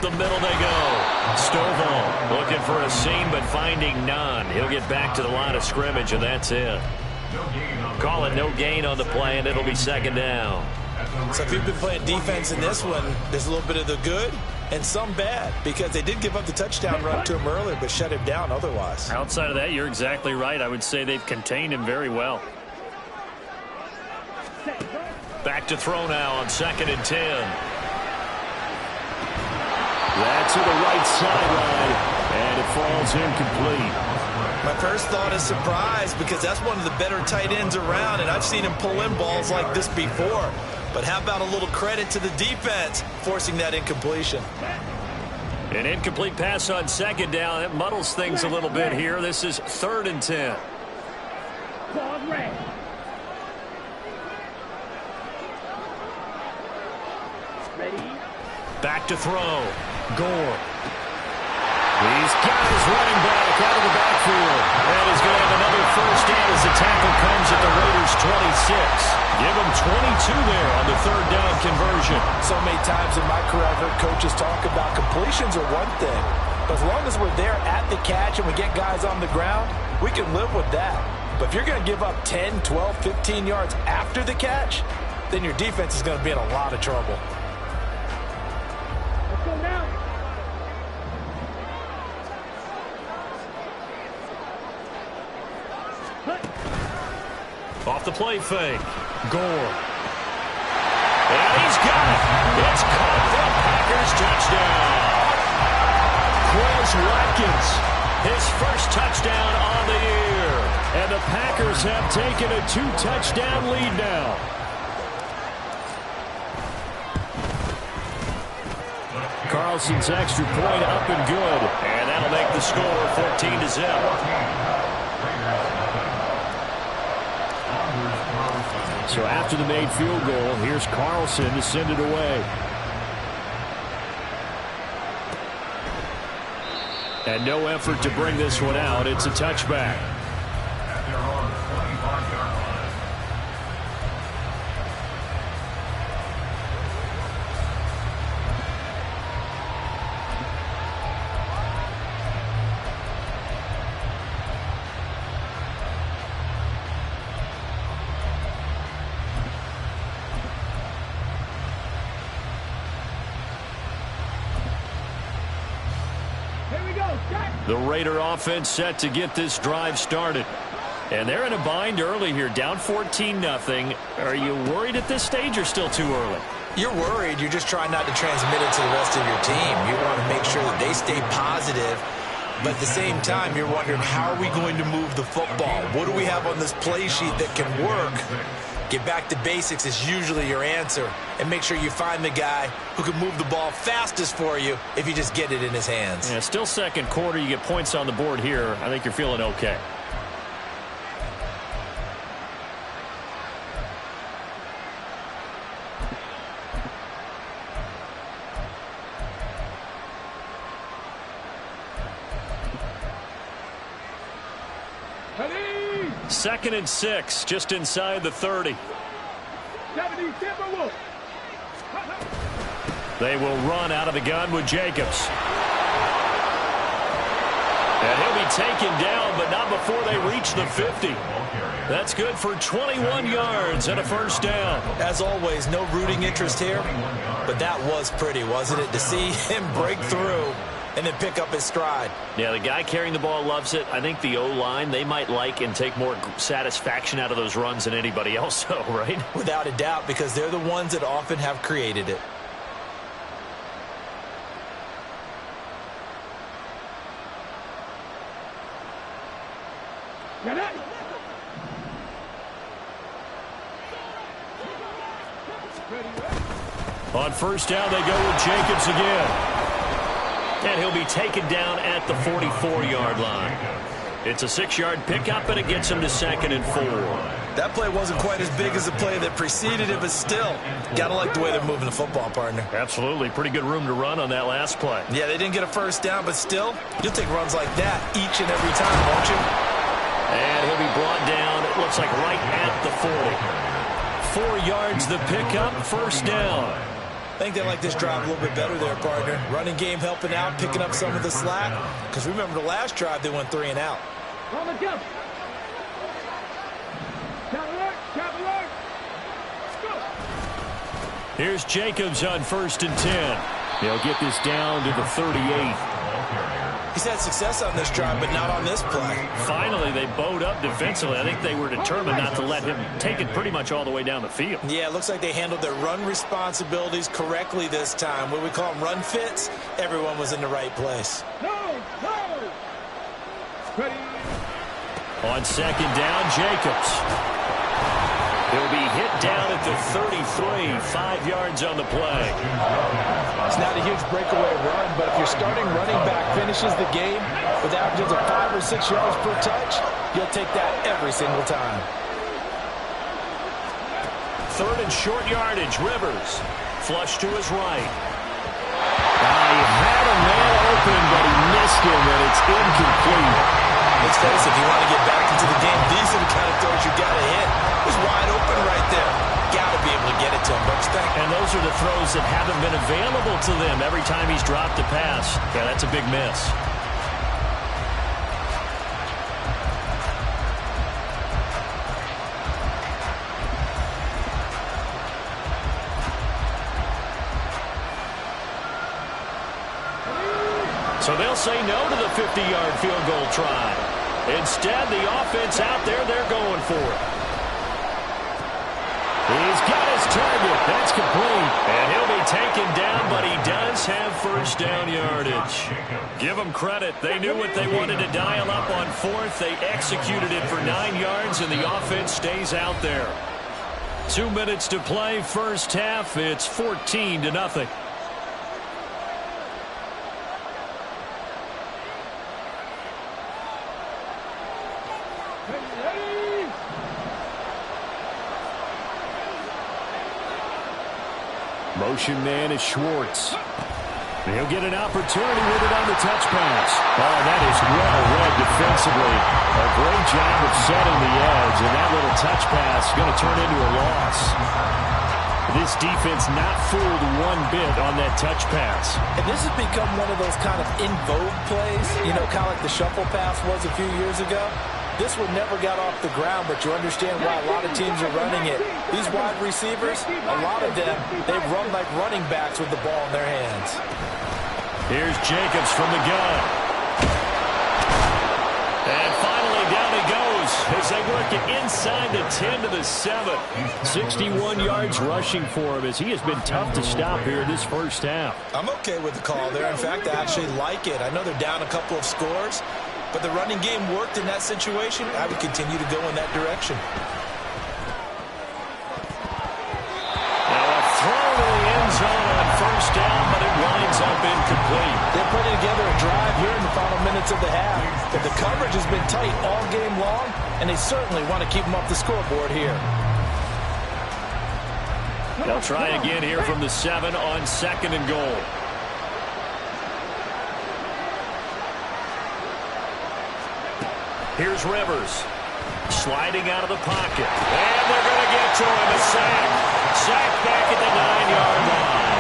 the middle they go. Stovall looking for a seam but finding none. He'll get back to the line of scrimmage, and that's it. Call it no gain on the play, and it'll be second down. So if you've been playing defense in this one, there's a little bit of the good and some bad, because they did give up the touchdown run to him earlier but shut him down otherwise. Outside of that, you're exactly right. I would say they've contained him very well. Back to throw now on 2nd and 10. That's to the right sideline, and it falls incomplete. My first thought is surprise, because that's one of the better tight ends around, and I've seen him pull in balls like this before. But how about a little credit to the defense forcing that incompletion? An incomplete pass on 2nd down. It muddles things a little bit here. This is 3rd and 10. Back to throw. Gore. He's got his running back out of the backfield. And he's going to have another first down as the tackle comes at the Raiders' 26. Give him 22 there on the 3rd down conversion. So many times in my career I've heard coaches talk about completions are one thing. But as long as we're there at the catch and we get guys on the ground, we can live with that. But if you're going to give up 10, 12, 15 yards after the catch, then your defense is going to be in a lot of trouble. Let's go now. Off the play fake. Gore. And he's got it. It's caught for a Packers touchdown. Quez Watkins, his first touchdown on the year. And the Packers have taken a 2-touchdown lead now. Carlson's extra point up and good. And that'll make the score 14-0. So after the made field goal, here's Carlson to send it away. And no effort to bring this one out. It's a touchback. The Raider offense set to get this drive started. And they're in a bind early here, down 14-0. Are you worried at this stage or still too early? You're worried. You're just trying not to transmit it to the rest of your team. You want to make sure that they stay positive. But at the same time, you're wondering, how are we going to move the football? What do we have on this play sheet that can work? Get back to basics is usually your answer. And make sure you find the guy who can move the ball fastest for you if you just get it in his hands. Yeah, still second quarter. You get points on the board here. I think you're feeling okay. Second and 6, just inside the 30. They will run out of the gun with Jacobs. And he'll be taken down, but not before they reach the 50. That's good for 21 yards and a first down. As always, no rooting interest here, but that was pretty, wasn't it? To see him break through and then pick up his stride. Yeah, the guy carrying the ball loves it. I think the O-line, they might like and take more satisfaction out of those runs than anybody else, though, right? Without a doubt, because they're the ones that often have created it. On first down, they go with Jacobs again. And he'll be taken down at the 44-yard line. It's a 6-yard pickup, and it gets him to 2nd and 4. That play wasn't quite as big as the play that preceded it, but still, got to like the way they're moving the football, partner. Absolutely. Pretty good room to run on that last play. Yeah, they didn't get a first down, but still, you'll take runs like that each and every time, won't you? And he'll be brought down, it looks like right at the 40. 4 yards the pickup, first down. I think they like this drive a little bit better there, partner. Running game helping out, picking up some of the slack. Because remember the last drive, they went 3 and out. Here's Jacobs on 1st and 10. They'll get this down to the 38. He's had success on this drive, but not on this play. Finally, they bowed up defensively. I think they were determined not to let him take it pretty much all the way down the field. Yeah, it looks like they handled their run responsibilities correctly this time. What we call them run fits, everyone was in the right place. On 2nd down, Jacobs. He'll be hit down at the 33, 5 yards on the play. It's not a huge breakaway run, but if your starting running back finishes the game with averages of 5 or 6 yards per touch, you'll take that every single time. 3rd and short yardage, Rivers. Flush to his right. He had a man open, but he missed him, and it's incomplete. Let's face it, if you want to get back into the game, these are the kind of throws you got to hit. He's wide open right there. Got to be able to get it to him, don't you think? And those are the throws that haven't been available to them every time he's dropped a pass. Yeah, that's a big miss. So they'll say no to the 50-yard field goal try. Instead, the offense out there, they're going for it. He's got his target. That's complete. And he'll be taken down, but he does have 1st down yardage. Give them credit. They knew what they wanted to dial up on 4th. They executed it for 9 yards, and the offense stays out there. 2 minutes to play, first half. It's 14-0. Motion man is Schwartz. He'll get an opportunity with it on the touch pass. Oh, that is well read defensively. A great job of setting the edge, and that little touch pass is going to turn into a loss. This defense not fooled one bit on that touch pass. And this has become one of those kind of in vogue plays, you know, kind of like the shuffle pass was a few years ago. This one never got off the ground, but you understand why a lot of teams are running it. These wide receivers, a lot of them, they run like running backs with the ball in their hands. Here's Jacobs from the gun. And finally down he goes as they work it inside the 10 to the 7. 61 yards rushing for him as he has been tough to stop here in this first half. I'm okay with the call there. In fact, I actually like it. I know they're down a couple of scores, but the running game worked in that situation. I would continue to go in that direction. Now a throw to the end zone on 1st down, but it winds up incomplete. They're putting together a drive here in the final minutes of the half, but the coverage has been tight all game long, and they certainly want to keep them off the scoreboard here. They'll try again here from the 7 on 2nd and goal. Here's Rivers. Sliding out of the pocket. And they're going to get to him. A sack. Sack back at the 9-yard line.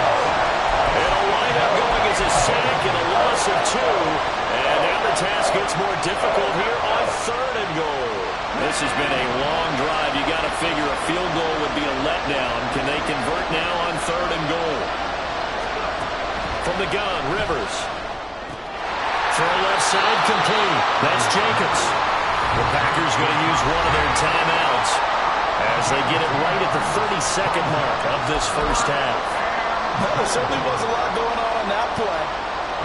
It'll wind up going as a sack and a loss of 2. And now the task gets more difficult here on 3rd and goal. This has been a long drive. You got to figure a field goal would be a letdown. Can they convert now on 3rd and goal? From the gun, Rivers. Throw left side complete. That's Jacobs. The Packers going to use one of their timeouts as they get it right at the 32nd mark of this first half. Well, there certainly was a lot going on that play.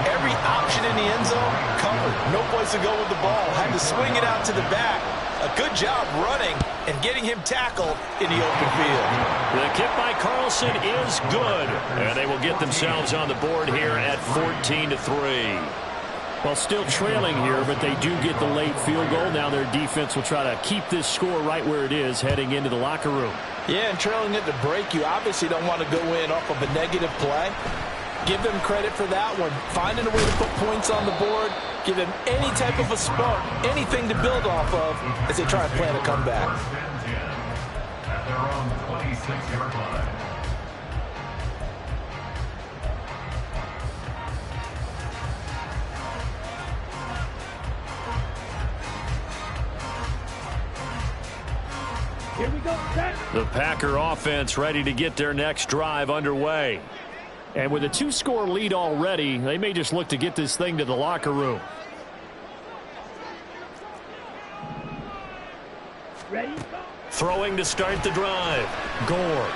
Every option in the end zone covered. No place to go with the ball. Had to swing it out to the back. A good job running and getting him tackled in the open field. The kick by Carlson is good. And they will get themselves on the board here at 14-3. Well, still trailing here, but they do get the late field goal. Now their defense will try to keep this score right where it is heading into the locker room. Yeah, and trailing it to break, you obviously don't want to go in off of a negative play. Give them credit for that one. Finding a way to put points on the board, give them any type of a spark, anything to build off of as they try and plan a comeback. The Packer offense ready to get their next drive underway. And with a 2-score lead already, they may just look to get this thing to the locker room. Ready? Throwing to start the drive. Gore.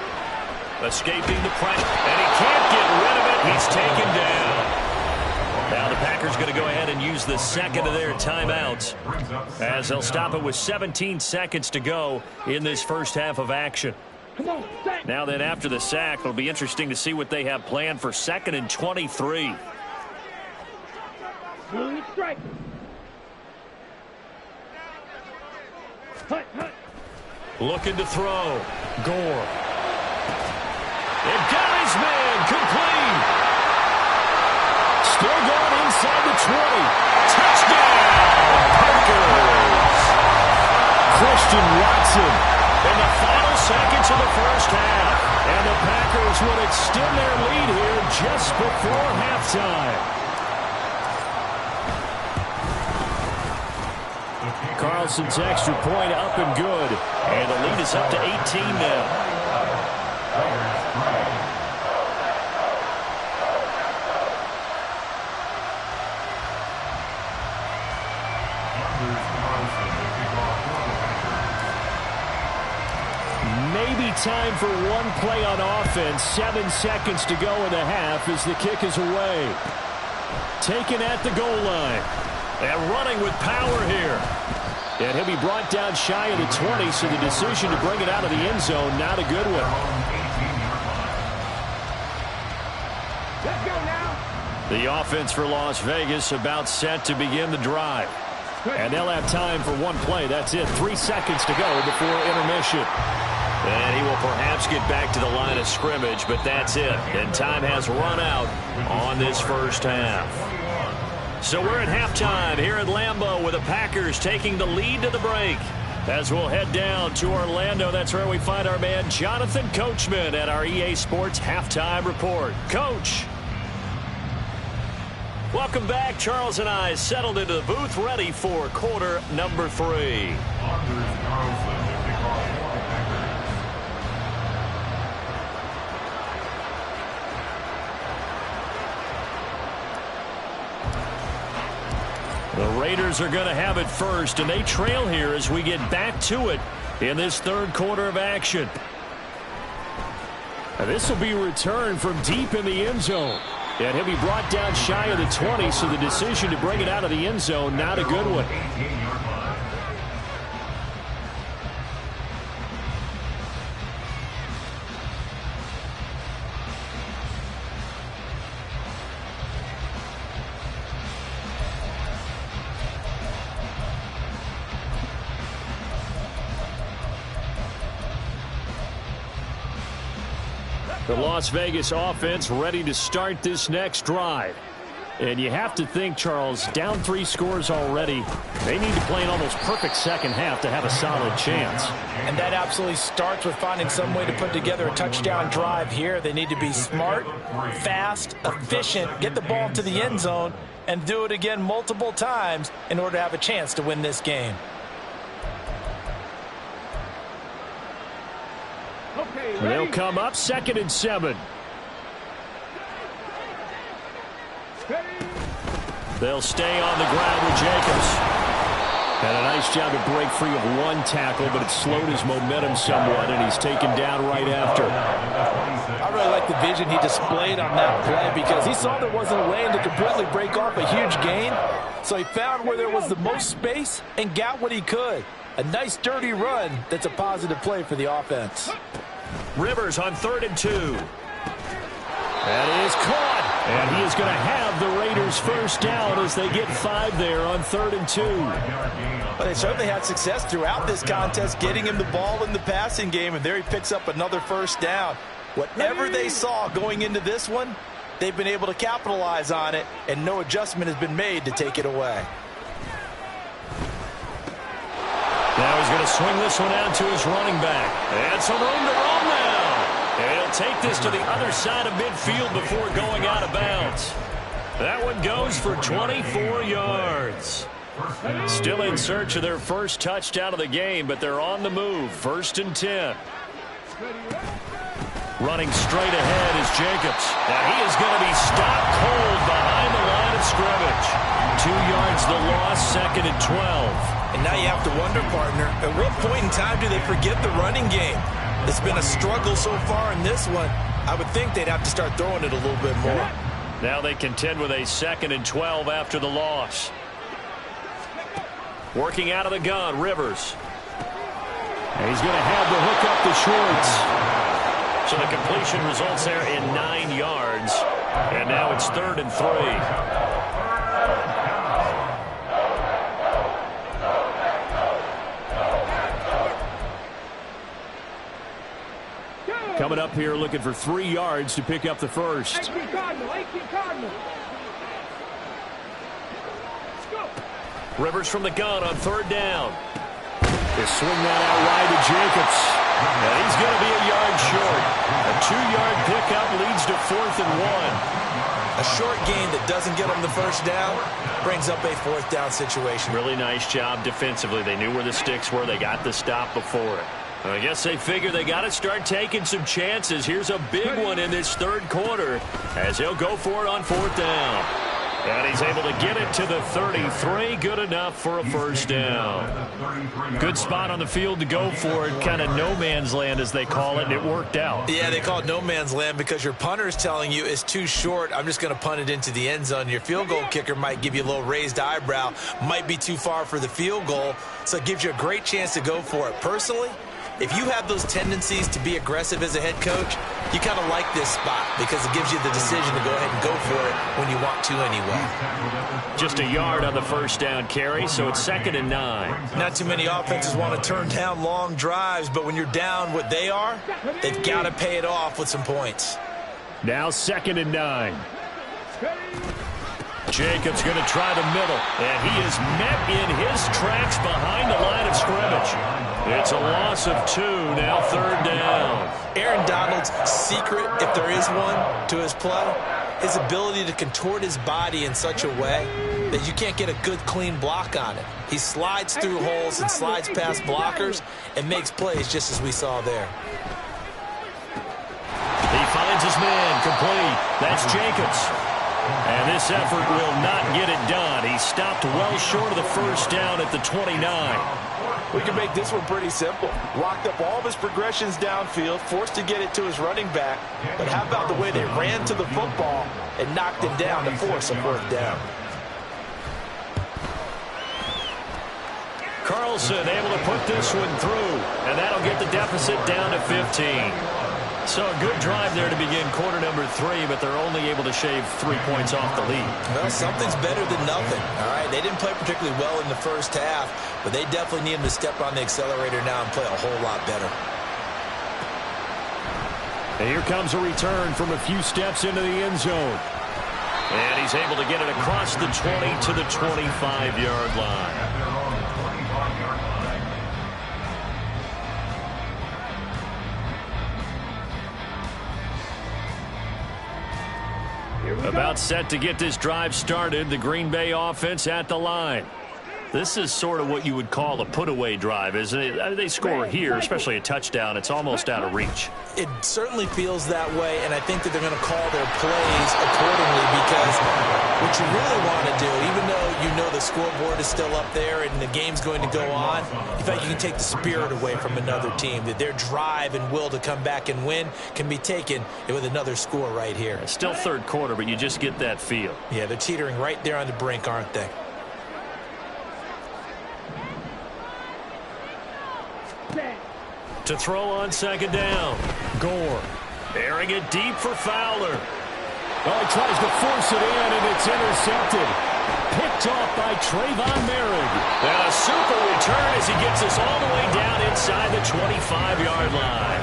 Escaping the pressure. And he can't get rid of it. He's taken down. Now the Packers going to go ahead and use the second of their timeouts, as they'll stop it with 17 seconds to go in this first half of action. Now then, after the sack, it'll be interesting to see what they have planned for 2nd and 23. Looking to throw. Gore. It got his man complete. Still going inside the 20. Touchdown, Packers. Christian Watson. In the final seconds of the first half. And the Packers would extend their lead here just before halftime. Carlson's extra point up and good. And the lead is up to 18 now. Maybe time for one play on offense. 7 seconds to go in the half as the kick is away. Taken at the goal line. And running with power here. And he'll be brought down shy of the 20, so the decision to bring it out of the end zone, not a good one. Let's go now. The offense for Las Vegas about set to begin the drive. And they'll have time for one play. That's it. 3 seconds to go before intermission. And he will perhaps get back to the line of scrimmage, but that's it. And time has run out on this first half. So we're at halftime here at Lambeau with the Packers taking the lead to the break. As we'll head down to Orlando, that's where we find our man Jonathan Coachman at our EA Sports Halftime Report. Coach. Welcome back. Charles and I settled into the booth ready for quarter number 3. The Raiders are going to have it first, and they trail here as we get back to it in this third quarter of action. Now this will be returned from deep in the end zone. And he'll be brought down shy of the 20, so the decision to bring it out of the end zone, not a good one. The Las Vegas offense ready to start this next drive. And you have to think, Charles, down 3 scores already. They need to play an almost perfect second half to have a solid chance. And that absolutely starts with finding some way to put together a touchdown drive here. They need to be smart, fast, efficient, get the ball to the end zone, and do it again multiple times in order to have a chance to win this game. They'll come up 2nd and 7. They'll stay on the ground with Jacobs. And a nice job to break free of one tackle, but it slowed his momentum somewhat, and he's taken down right after. I really like the vision he displayed on that play because he saw there wasn't a lane to completely break off a huge gain. So he found where there was the most space and got what he could. A nice dirty run that's a positive play for the offense. Rivers on 3rd and 2. That is caught. And he is going to have the Raiders first down as they get 5 there on 3rd and 2. Well, they certainly had success throughout this contest getting him the ball in the passing game, and there he picks up another first down. Whatever they saw going into this one, they've been able to capitalize on it, and no adjustment has been made to take it away. Now he's going to swing this one out to his running back. And some room to roam now. And he'll take this to the other side of midfield before going out of bounds. That one goes for 24 yards. Still in search of their first touchdown of the game, but they're on the move. 1st and 10. Running straight ahead is Jacobs. And he is going to be stopped cold behind the line of scrimmage. 2 yards the loss, 2nd and 12. And now you have to wonder, partner, at what point in time do they forget the running game? It's been a struggle so far in this one. I would think they'd have to start throwing it a little bit more. Now they contend with a 2nd and 12 after the loss. Working out of the gun, Rivers. And he's going to have the hook up to Schwartz. So the completion results there in 9 yards. And now it's 3rd and 3. Coming up here looking for 3 yards to pick up the first. Rivers from the gun on 3rd down. They swing that out wide to Jacobs. And he's going to be a yard short. A 2-yard pickup leads to 4th and 1. A short gain that doesn't get them the first down brings up a 4th down situation. Really nice job defensively. They knew where the sticks were. They got the stop before it. I guess they figure they got to start taking some chances. Here's a big one in this 3rd quarter as he'll go for it on 4th down. And he's able to get it to the 33. Good enough for a first down. Good spot on the field to go for it. Kind of no man's land, as they call it, and it worked out. Yeah, they call it no man's land because your punter is telling you it's too short. I'm just going to punt it into the end zone. Your field goal kicker might give you a little raised eyebrow. Might be too far for the field goal, so it gives you a great chance to go for it. Personally, if you have those tendencies to be aggressive as a head coach, you kind of like this spot because it gives you the decision to go ahead and go for it when you want to anyway. Just a yard on the first down carry, so it's 2nd and 9. Not too many offenses want to turn down long drives, but when you're down what they are, they've got to pay it off with some points. Now 2nd and 9. Jacobs going to try the middle, and he is met in his tracks behind the line of scrimmage. It's a loss of 2, now 3rd down. Aaron Donald's secret, if there is one, to his play, his ability to contort his body in such a way that you can't get a good, clean block on it. He slides through holes and slides past blockers and makes plays just as we saw there. He finds his man, complete. That's Jacobs. And this effort will not get it done. He stopped well short of the first down at the 29. We can make this one pretty simple. Locked up all of his progressions downfield, forced to get it to his running back. But how about the way they ran to the football and knocked him down to force a 4th down? Carlson able to put this one through, and that'll get the deficit down to 15. So a good drive there to begin quarter number 3, but they're only able to shave 3 points off the lead. Well, something's better than nothing, all right? They didn't play particularly well in the first half, but they definitely need him to step on the accelerator now and play a whole lot better. And here comes a return from a few steps into the end zone. And he's able to get it across the 20 to the 25-yard line. About set to get this drive started. The Green Bay offense at the line. This is sort of what you would call a put-away drive, isn't it? They score here, especially a touchdown. It's almost out of reach. It certainly feels that way, and I think that they're going to call their plays accordingly because what you really want to do, even though you know the scoreboard is still up there and the game's going to go on, in fact, you can take the spirit away from another team, that their drive and will to come back and win can be taken with another score right here. It's still 3rd quarter, but you just get that feel. Yeah, they're teetering right there on the brink, aren't they? To throw on 2nd down. Gore. Airing it deep for Fowler. Oh, he tries to force it in, and it's intercepted. Picked off by Trayvon Merritt. And a super return as he gets us all the way down inside the 25-yard line.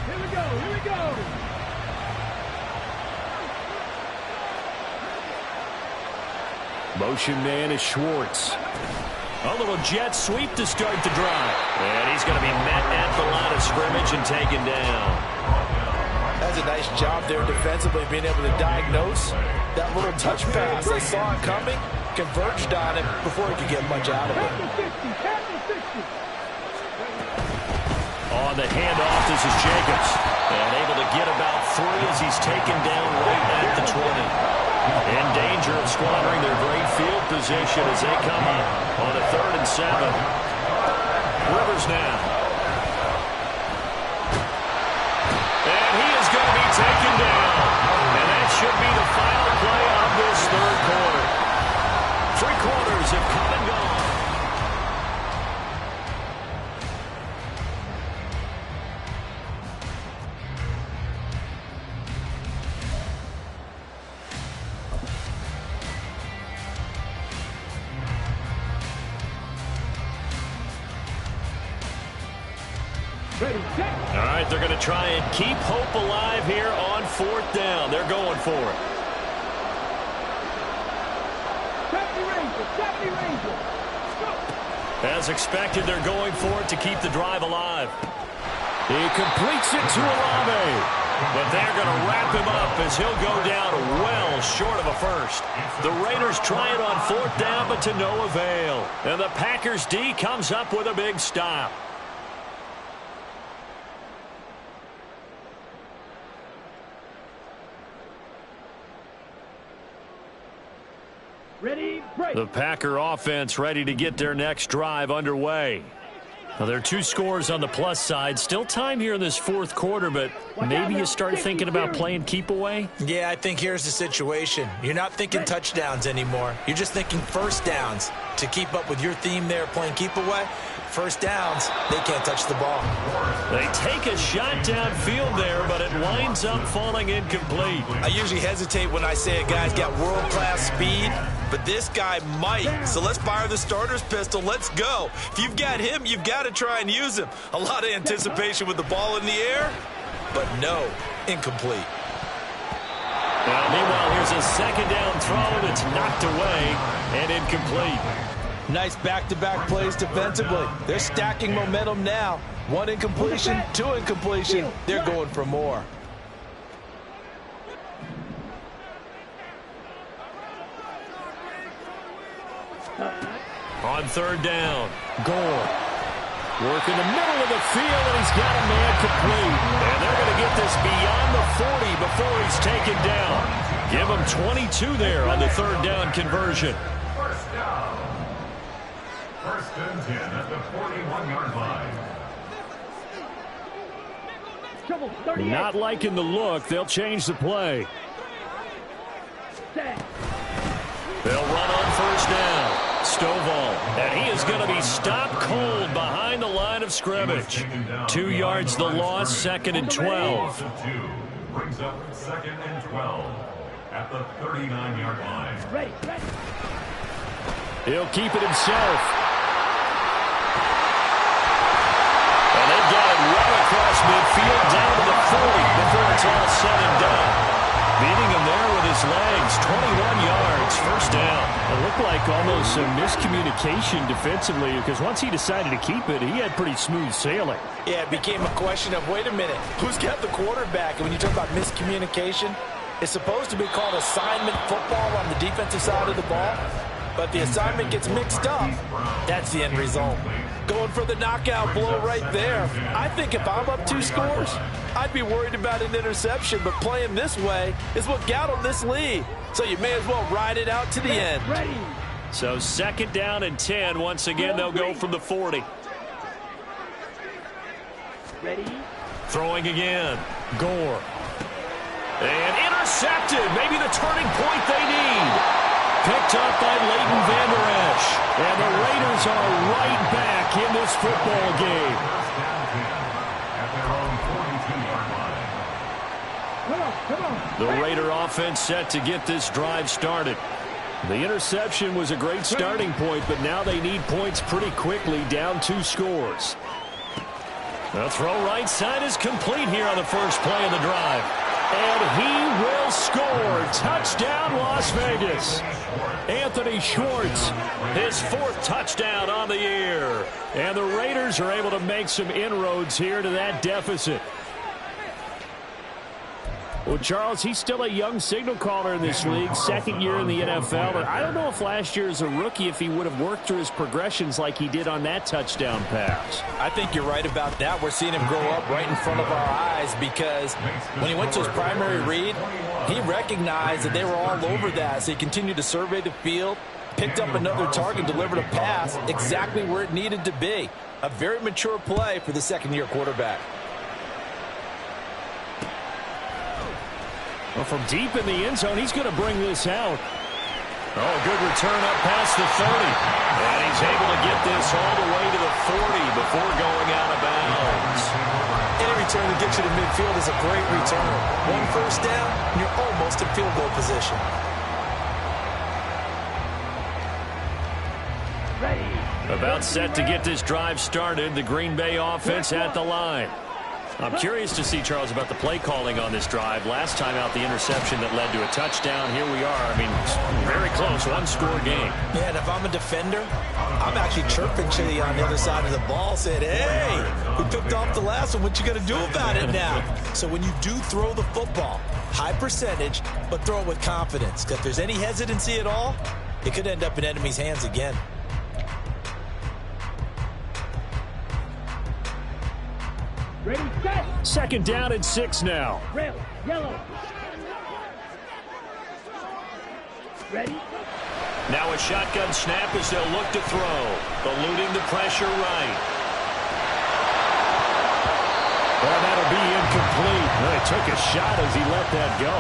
Here we go, here we go. Motion man is Schwartz. A little jet sweep to start the drive. And he's going to be met at the line of scrimmage and taken down. That's a nice job there defensively, being able to diagnose that little touch pass. They saw it coming, converged on him before he could get much out of it. On the handoff, this is Jacobs. And able to get about 3 as he's taken down right at the 20. In danger of squandering their great field position as they come up on a 3rd and 7. Rivers now. And he is going to be taken down. And that should be the final play of this 3rd quarter. 3 quarters have come and gone. All right, they're going to try and keep hope alive here on 4th down. They're going for it. As expected, they're going for it to keep the drive alive. He completes it to Olave. But they're going to wrap him up as he'll go down well short of a first. The Raiders try it on 4th down, but to no avail. And the Packers D comes up with a big stop. Ready, break. The Packer offense ready to get their next drive underway. Now, there are 2 scores on the plus side. Still time here in this 4th quarter, but maybe you start thinking about playing keep away? Yeah, I think here's the situation. You're not thinking touchdowns anymore. You're just thinking first downs. To keep up with your theme there, playing keep away, first downs, they can't touch the ball. They take a shot downfield there, but it winds up falling incomplete. I usually hesitate when I say a guy's got world-class speed, but this guy might. So let's fire the starter's pistol. Let's go. If you've got him, you've got to try and use him. A lot of anticipation with the ball in the air, but no, incomplete. Well, meanwhile, here's a 2nd down throw that's knocked away and incomplete. Nice back-to-back plays defensively. They're stacking momentum now. 1 incompletion, 2 incompletion. They're going for more. On 3rd down, Gore. Work in the middle of the field, and he's got a man complete. And they're going to get this beyond the 40 before he's taken down. Give him 22 there on the 3rd down conversion. First down. 1st and 10 at the 41-yard line. Not liking the look. They'll change the play. They'll run on 1st down. Stovall, and he is going to be stopped cold behind the line of scrimmage. 2 yards the loss, 2nd and 12. Brings up 2nd and 12 at the 39-yard line. He'll keep it himself. And they've got it well across midfield down to the 40 before it's all said and done. Beating him there with his legs, 21 yards, 1st down. It looked like almost some miscommunication defensively because once he decided to keep it, he had pretty smooth sailing. Yeah, it became a question of, wait a minute, who's got the quarterback? And when you talk about miscommunication, it's supposed to be called assignment football on the defensive side of the ball. But the assignment gets mixed up. That's the end result. Going for the knockout blow right there. I think if I'm up 2 scores, I'd be worried about an interception. But playing this way is what got them this lead. So you may as well ride it out to the end. So 2nd down and 10. Once again, they'll go from the 40. Throwing again. Gore. And intercepted. Maybe the turning point they need. Picked up by Leighton Vander Esch. And the Raiders are right back in this football game. The Raider offense set to get this drive started. The interception was a great starting point, but now they need points pretty quickly, down 2 scores. The throw right side is complete here on the first play of the drive. And he will score. Touchdown, Las Vegas. Anthony Schwartz, his 4th touchdown on the year. And the Raiders are able to make some inroads here to that deficit. Well, Charles, he's still a young signal caller in this league, second year in the NFL. And I don't know if last year as a rookie, if he would have worked through his progressions like he did on that touchdown pass. I think you're right about that. We're seeing him grow up right in front of our eyes because when he went to his primary read, he recognized that they were all over that. So he continued to survey the field, picked up another target, delivered a pass exactly where it needed to be. A very mature play for the second-year quarterback. Well, from deep in the end zone, he's going to bring this out. Oh, good return up past the 30. And he's able to get this all the way to the 40 before going out of bounds. Any return that gets you to midfield is a great return. One first down, and you're almost in field goal position. About set to get this drive started. The Green Bay offense at the line. I'm curious to see, Charles, about the play calling on this drive. Last time out, the interception that led to a touchdown. Here we are. I mean, very close, one-score game. Yeah, and if I'm a defender, I'm actually chirping to you on the other side of the ball, saying, hey, we picked off the last one. What you going to do about it now? So when you do throw the football, high percentage, but throw it with confidence. Because if there's any hesitancy at all, it could end up in enemy's hands again. Ready, set. Second down and 6 now. Red, yellow. Ready? Now a shotgun snap as they'll look to throw. Eluding the pressure right. Well, that'll be incomplete. Well, he took a shot as he let that go.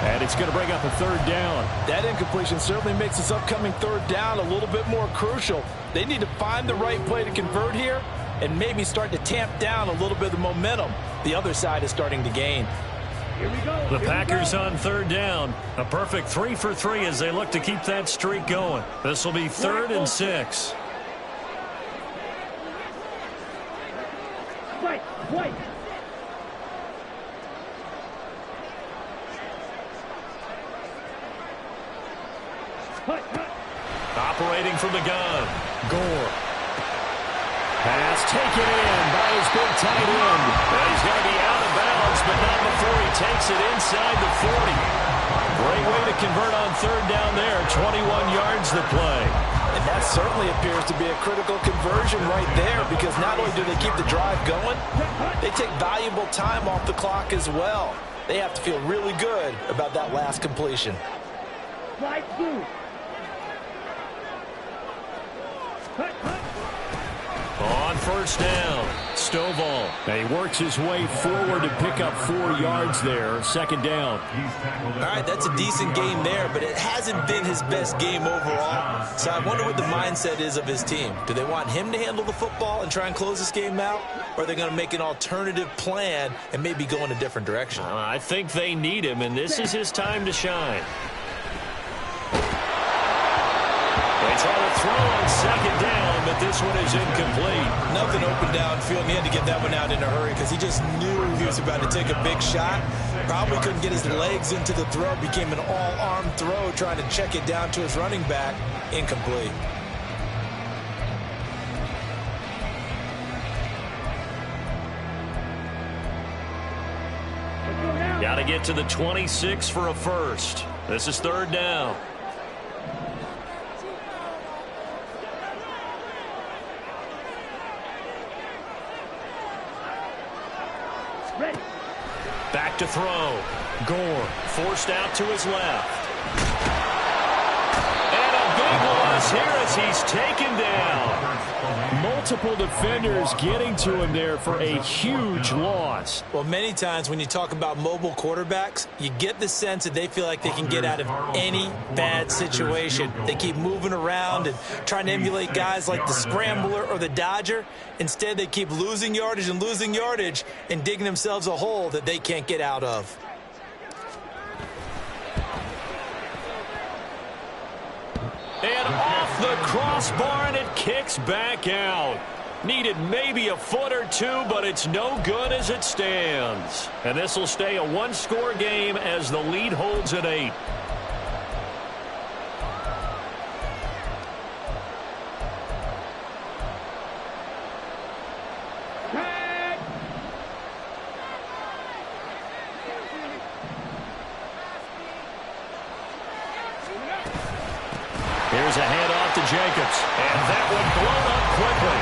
And it's going to bring up a third down. That incompletion certainly makes this upcoming third down a little bit more crucial. They need to find the right play to convert here and maybe start to tamp down a little bit of the momentum the other side is starting to gain. Here we go. The Packers on third down. A perfect 3 for 3 as they look to keep that streak going. This will be 3rd and 6. White, white. Hut, hut. Operating from the gun. Gore. Pass taken in by his big tight end. And he's going to be out of bounds, but not before he takes it inside the 40. Great way to convert on third down there. 21 yards the play. And that certainly appears to be a critical conversion right there because not only do they keep the drive going, they take valuable time off the clock as well. They have to feel really good about that last completion. White, blue. Hut, hut. On first down, Stovall. And he works his way forward to pick up 4 yards there. Second down. All right, that's a decent game there, but it hasn't been his best game overall. So I wonder what the mindset is of his team. Do they want him to handle the football and try and close this game out? Or are they going to make an alternative plan and maybe go in a different direction? I think they need him, and this is his time to shine. They try to throw on second down, but this one is incomplete. Nothing open downfield, and he had to get that one out in a hurry because he just knew he was about to take a big shot. Probably couldn't get his legs into the throw. Became an all-arm throw, trying to check it down to his running back. Incomplete. Got to get to the 26 for a first. This is third down. Ready. Back to throw. Gore forced out to his left. And a big loss here as he's taken down. Multiple defenders getting to him there for a huge loss. Well, many times when you talk about mobile quarterbacks, you get the sense that they feel like they can get out of any bad situation. They keep moving around and trying to emulate guys like the Scrambler or the Dodger. Instead, they keep losing yardage and digging themselves a hole that they can't get out of. And off the crossbar, and it kicks back out. Needed maybe a foot or two, but it's no good as it stands. And this will stay a one-score game as the lead holds at 8. Here's a handoff to Jacobs. And that one blown up quickly,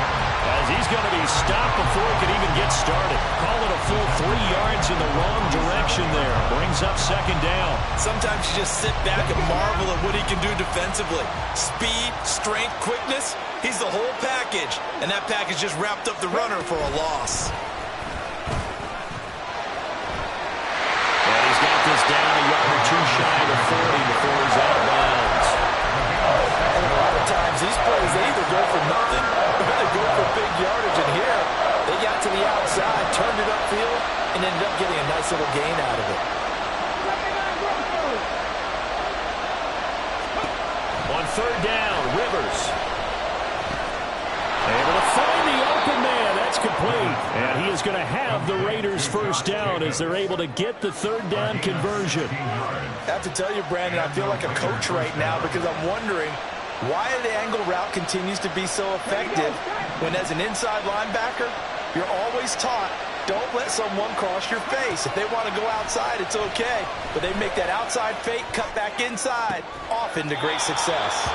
as he's going to be stopped before he can even get started. Call it a full 3 yards in the wrong direction there. Brings up second down. Sometimes you just sit back and marvel at what he can do defensively. Speed, strength, quickness. He's the whole package. And that package just wrapped up the runner for a loss. And he's got this down a yard or two shy of 40 before he's out of bounds. And a lot of times these plays, they either go for nothing or they go for big yardage. And here, they got to the outside, turned it upfield, and ended up getting a nice little gain out of it. On third down, Rivers. Able to find the open man. That's complete. And he is going to have the Raiders first down as they're able to get the third down conversion. I have to tell you, Brandon, I feel like a coach right now because I'm wondering why the angle route continues to be so effective when as an inside linebacker, you're always taught, don't let someone cross your face. If they want to go outside, it's okay. But they make that outside fake, cut back inside, often to great success.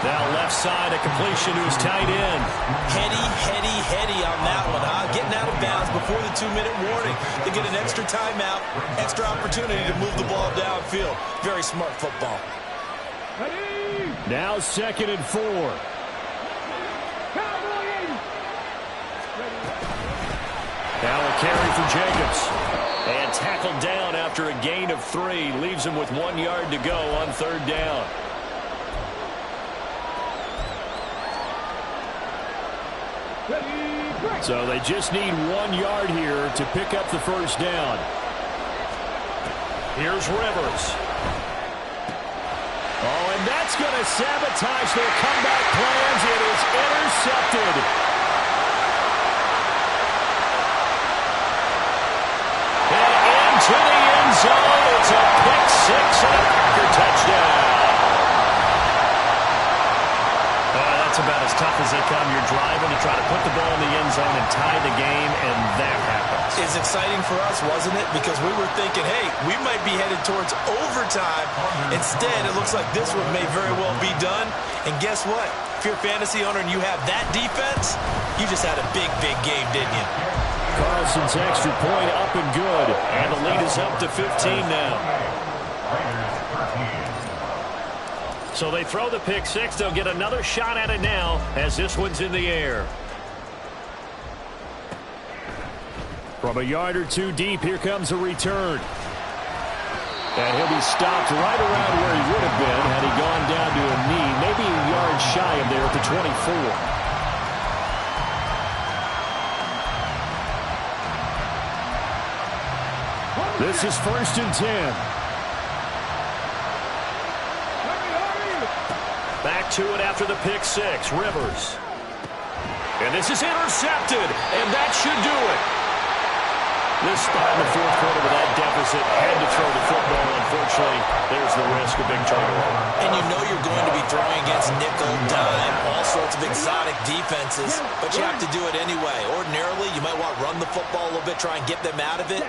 Now left side, a completion to his tight end. Heady on that one, huh? Getting out of bounds before the 2-minute warning. They get an extra timeout, extra opportunity to move the ball downfield. Very smart football. Now 2nd and 4. Now a carry for Jacobs. And tackled down after a gain of 3. Leaves him with 1 yard to go on third down. So they just need 1 yard here to pick up the first down. Here's Rivers. Oh, and that's going to sabotage their comeback plans. It is intercepted. And into the end zone. It's a pick six and a Packer touchdown. That's about as tough as they come. You're driving to try to put the ball in the end zone and tie the game, and that happens. It's exciting for us, wasn't it? Because we were thinking, hey, we might be headed towards overtime. Instead, it looks like this one may very well be done. And guess what? If you're a fantasy owner and you have that defense, you just had a big game, didn't you? Carlson's extra point up and good. And the lead is up to 15 now. So they throw the pick six. They'll get another shot at it now as this one's in the air. From a yard or two deep, here comes a return. And he'll be stopped right around where he would have been had he gone down to a knee, maybe a yard shy of there at the 24. This is 1st and 10. Back to it after the pick six. Rivers. And this is intercepted. And that should do it. This spot in the fourth quarter with that deficit had to throw the football. Unfortunately, there's the risk of big turnover. And you know you're going to be throwing against nickel, dime, all sorts of exotic defenses, but you have to do it anyway. Ordinarily, you might want to run the football a little bit, try and get them out of it.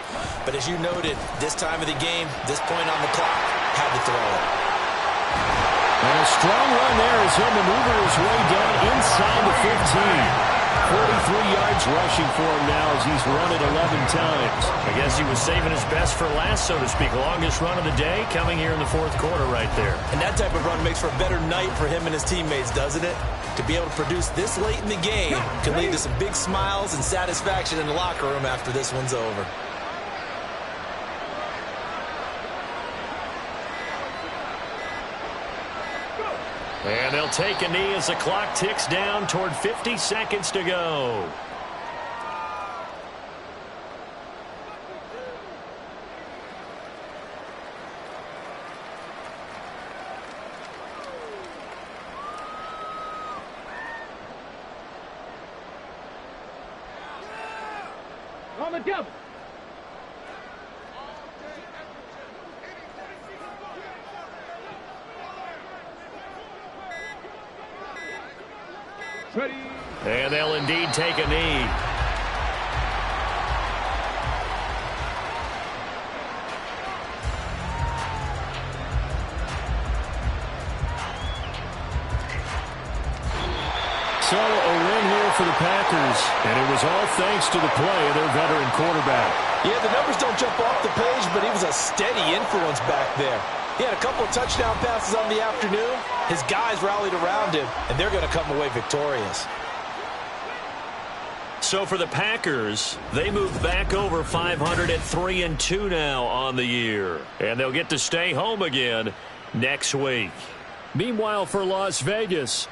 But as you noted, this time of the game, this point on the clock, had to throw it. And a strong run there as he'll maneuver his way down inside the 15. 43 yards rushing for him now as he's run it 11 times. I guess he was saving his best for last, so to speak. Longest run of the day coming here in the fourth quarter right there. And that type of run makes for a better night for him and his teammates, doesn't it? To be able to produce this late in the game can lead to some big smiles and satisfaction in the locker room after this one's over. And they'll take a knee as the clock ticks down toward 50 seconds to go. On the double. Ready. And they'll indeed take a knee. So a win here for the Packers, and it was all thanks to the play of their veteran quarterback. Yeah, the numbers don't jump off the page, but he was a steady influence back there. He had a couple of touchdown passes on the afternoon. His guys rallied around him, and they're going to come away victorious. So for the Packers, they move back over 500 at 3-2 now on the year. And they'll get to stay home again next week. Meanwhile, for Las Vegas,